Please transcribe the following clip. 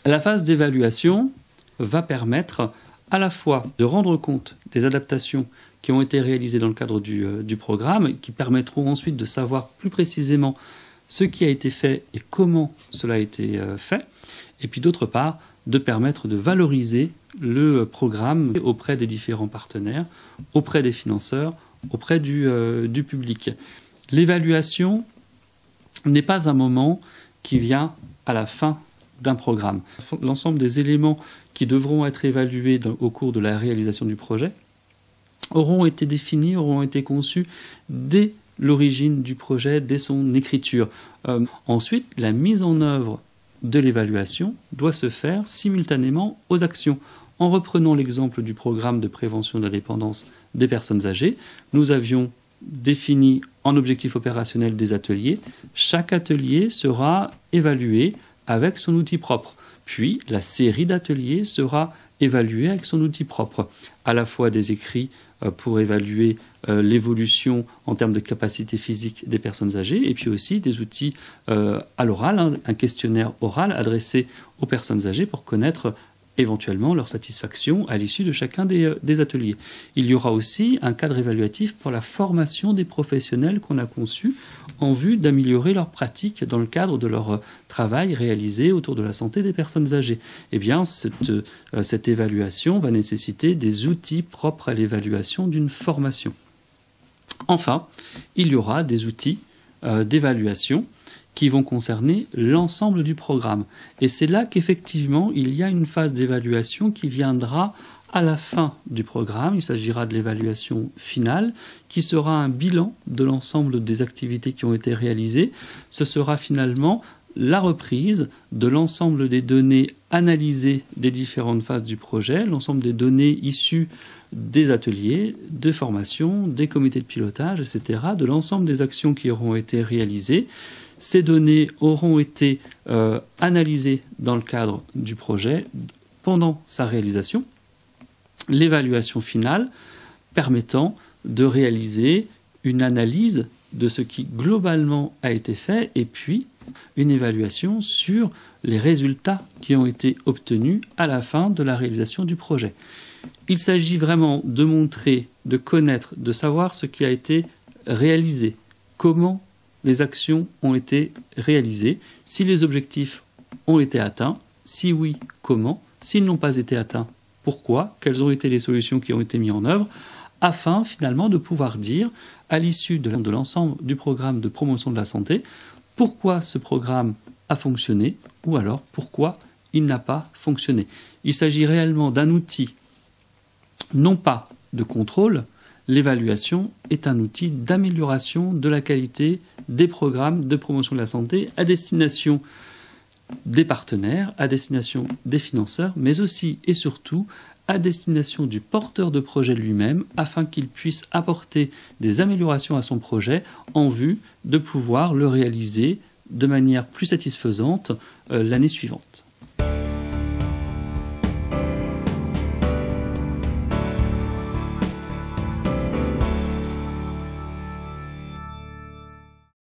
La phase d'évaluation va permettre à la fois de rendre compte des adaptations qui ont été réalisées dans le cadre du programme, qui permettront ensuite de savoir plus précisément ce qui a été fait et comment cela a été fait, et puis d'autre part, de permettre de valoriser le programme auprès des différents partenaires, auprès des financeurs, auprès du public. L'évaluation n'est pas un moment qui vient à la fin d'un programme. L'ensemble des éléments qui devront être évalués au cours de la réalisation du projet auront été définis, auront été conçus dès l'origine du projet, dès son écriture. Ensuite, la mise en œuvre de l'évaluation doit se faire simultanément aux actions. En reprenant l'exemple du programme de prévention de la dépendance des personnes âgées, nous avions défini en objectif opérationnel des ateliers. Chaque atelier sera évalué avec son outil propre. Puis, la série d'ateliers sera évaluée avec son outil propre. À la fois des écrits pour évaluer l'évolution en termes de capacité physique des personnes âgées, et puis aussi des outils à l'oral, un questionnaire oral adressé aux personnes âgées pour connaître éventuellement leur satisfaction à l'issue de chacun des ateliers. Il y aura aussi un cadre évaluatif pour la formation des professionnels qu'on a conçus en vue d'améliorer leurs pratiques dans le cadre de leur travail réalisé autour de la santé des personnes âgées. Eh bien, cette évaluation va nécessiter des outils propres à l'évaluation d'une formation. Enfin, il y aura des outils d'évaluation qui vont concerner l'ensemble du programme. Et c'est là qu'effectivement, il y a une phase d'évaluation qui viendra à la fin du programme. Il s'agira de l'évaluation finale, qui sera un bilan de l'ensemble des activités qui ont été réalisées. Ce sera finalement la reprise de l'ensemble des données analysées des différentes phases du projet, l'ensemble des données issues des ateliers, de formation, des comités de pilotage, etc., de l'ensemble des actions qui auront été réalisées. Ces données auront été analysées dans le cadre du projet pendant sa réalisation. L'évaluation finale permettant de réaliser une analyse de ce qui globalement a été fait et puis une évaluation sur les résultats qui ont été obtenus à la fin de la réalisation du projet. Il s'agit vraiment de montrer, de connaître, de savoir ce qui a été réalisé, comment les actions ont été réalisées, si les objectifs ont été atteints, si oui, comment, s'ils n'ont pas été atteints, pourquoi, quelles ont été les solutions qui ont été mises en œuvre, afin finalement de pouvoir dire, à l'issue de l'ensemble du programme de promotion de la santé, pourquoi ce programme a fonctionné ou alors pourquoi il n'a pas fonctionné. Il s'agit réellement d'un outil, non pas de contrôle. L'évaluation est un outil d'amélioration de la qualité des programmes de promotion de la santé à destination des partenaires, à destination des financeurs, mais aussi et surtout à destination du porteur de projet lui-même, afin qu'il puisse apporter des améliorations à son projet en vue de pouvoir le réaliser de manière plus satisfaisante l'année suivante.